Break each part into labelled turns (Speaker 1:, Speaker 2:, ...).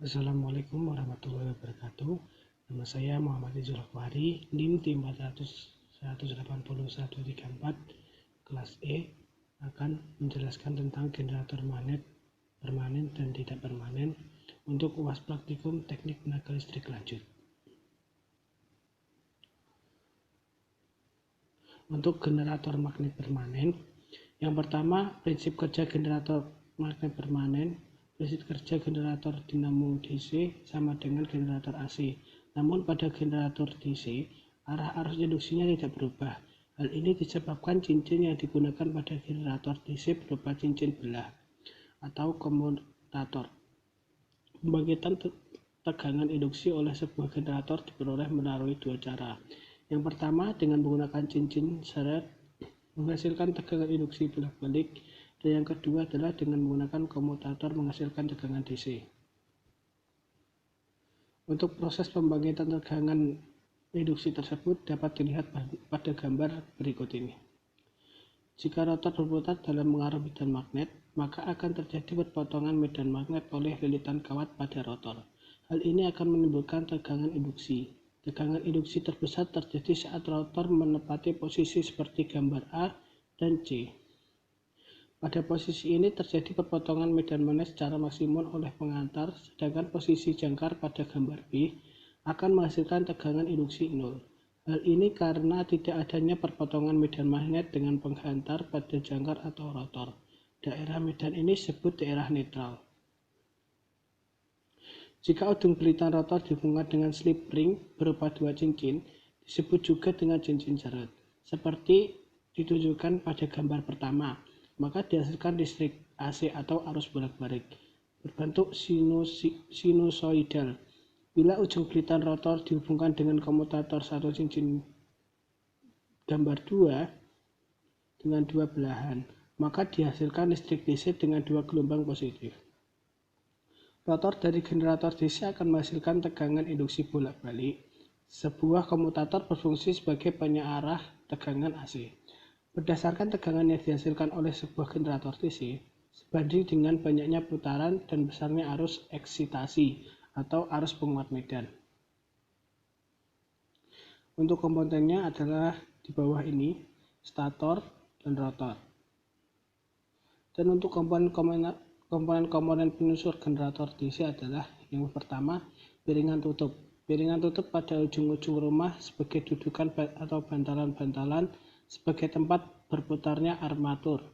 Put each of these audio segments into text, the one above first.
Speaker 1: Assalamualaikum warahmatullahi wabarakatuh. Nama saya Muhammad Rizal Akhbari, NIM T400180134 kelas E, akan menjelaskan tentang generator magnet permanen dan tidak permanen untuk UAS praktikum teknik tenaga listrik lanjut. Untuk generator magnet permanen, yang pertama, prinsip kerja generator magnet permanen. Prinsip kerja generator dinamo DC sama dengan generator AC. Namun pada generator DC, arah arus induksinya tidak berubah. Hal ini disebabkan cincin yang digunakan pada generator DC berupa cincin belah atau komutator. Pembangkitan tegangan induksi oleh sebuah generator diperoleh melalui dua cara. Yang pertama, dengan menggunakan cincin seret menghasilkan tegangan induksi bolak-balik, dan yang kedua adalah dengan menggunakan komutator menghasilkan tegangan DC. Untuk proses pembangkitan tegangan induksi tersebut dapat dilihat pada gambar berikut ini. Jika rotor berputar dalam pengaruh medan magnet, maka akan terjadi perpotongan medan magnet oleh lilitan kawat pada rotor. Hal ini akan menimbulkan tegangan induksi. Tegangan induksi terbesar terjadi saat rotor menepati posisi seperti gambar A dan C. Pada posisi ini terjadi perpotongan medan magnet secara maksimum oleh penghantar, sedangkan posisi jangkar pada gambar B akan menghasilkan tegangan induksi 0. Hal ini karena tidak adanya perpotongan medan magnet dengan penghantar pada jangkar atau rotor. Daerah medan ini disebut daerah netral. Jika ujung belitan rotor dihubungkan dengan slip ring berupa dua cincin, disebut juga dengan cincin seret, seperti ditunjukkan pada gambar pertama. Maka dihasilkan listrik AC atau arus bolak-balik berbentuk sinusoidal. Bila ujung belitan rotor dihubungkan dengan komutator satu cincin gambar 2 dengan dua belahan, maka dihasilkan listrik DC dengan dua gelombang positif. Rotor dari generator DC akan menghasilkan tegangan induksi bolak-balik. Sebuah komutator berfungsi sebagai penyearah tegangan AC. Berdasarkan tegangan yang dihasilkan oleh sebuah generator DC, sebanding dengan banyaknya putaran dan besarnya arus eksitasi atau arus penguat medan. Untuk komponennya adalah di bawah ini, stator dan rotor. Dan untuk komponen penyusun generator DC adalah yang pertama, piringan tutup. Piringan tutup pada ujung-ujung rumah sebagai dudukan atau bantalan-bantalan sebagai tempat berputarnya armatur.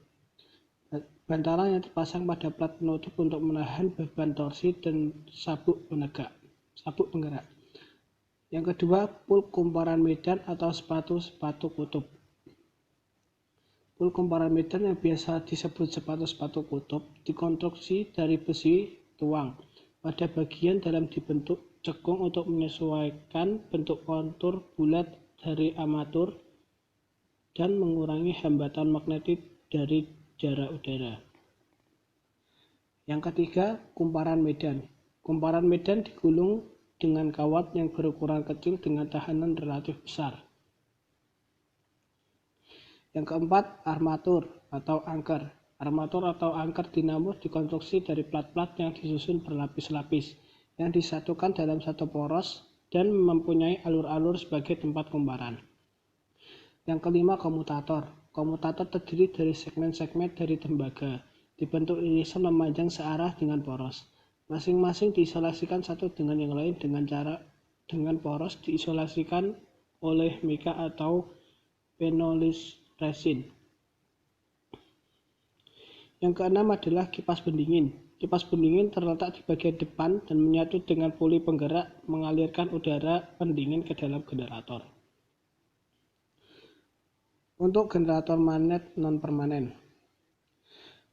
Speaker 1: Bantalan yang terpasang pada plat penutup untuk menahan beban torsi dan sabuk penggerak. Yang kedua, pul kumparan medan atau sepatu kutub. Pul kumparan medan yang biasa disebut sepatu kutub dikonstruksi dari besi tuang pada bagian dalam dibentuk cekung untuk menyesuaikan bentuk kontur bulat dari armatur dan mengurangi hambatan magnetik dari jarak udara. Yang ketiga, kumparan medan. Kumparan medan digulung dengan kawat yang berukuran kecil dengan tahanan relatif besar. Yang keempat, armatur atau angker. Armatur atau angker dinamo dikonstruksi dari plat-plat yang disusun berlapis-lapis, yang disatukan dalam satu poros dan mempunyai alur-alur sebagai tempat kumparan. Yang kelima, komutator. Komutator terdiri dari segmen-segmen dari tembaga, dibentuk irisan memanjang searah dengan poros. Masing-masing diisolasikan satu dengan yang lain dengan poros diisolasikan oleh mika atau penolis resin. Yang keenam adalah kipas pendingin. Kipas pendingin terletak di bagian depan dan menyatu dengan puli penggerak mengalirkan udara pendingin ke dalam generator. Untuk generator magnet non-permanen,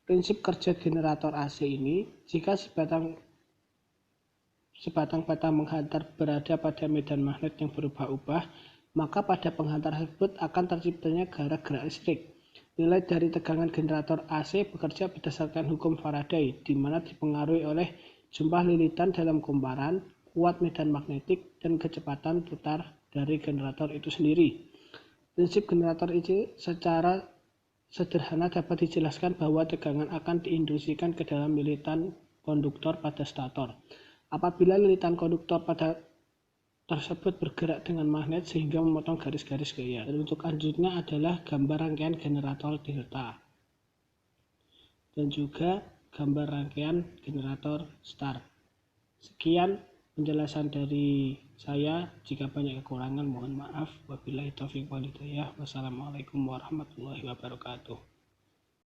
Speaker 1: prinsip kerja generator AC ini, jika sebatang bata menghantar berada pada medan magnet yang berubah-ubah, maka pada penghantar tersebut akan terciptanya gerak listrik. Nilai dari tegangan generator AC bekerja berdasarkan hukum Faraday, di mana dipengaruhi oleh jumlah lilitan dalam kumparan, kuat medan magnetik, dan kecepatan putar dari generator itu sendiri. Prinsip generator ini secara sederhana dapat dijelaskan bahwa tegangan akan diinduksikan ke dalam lilitan konduktor pada stator. Apabila lilitan konduktor pada tersebut bergerak dengan magnet sehingga memotong garis-garis gaya. Dan untuk selanjutnya adalah gambar rangkaian generator delta dan juga gambar rangkaian generator star. Sekian penjelasan dari saya. Jika banyak kekurangan mohon maaf. Wabillahi taufiq wal hidayah. Wassalamualaikum warahmatullahi wabarakatuh.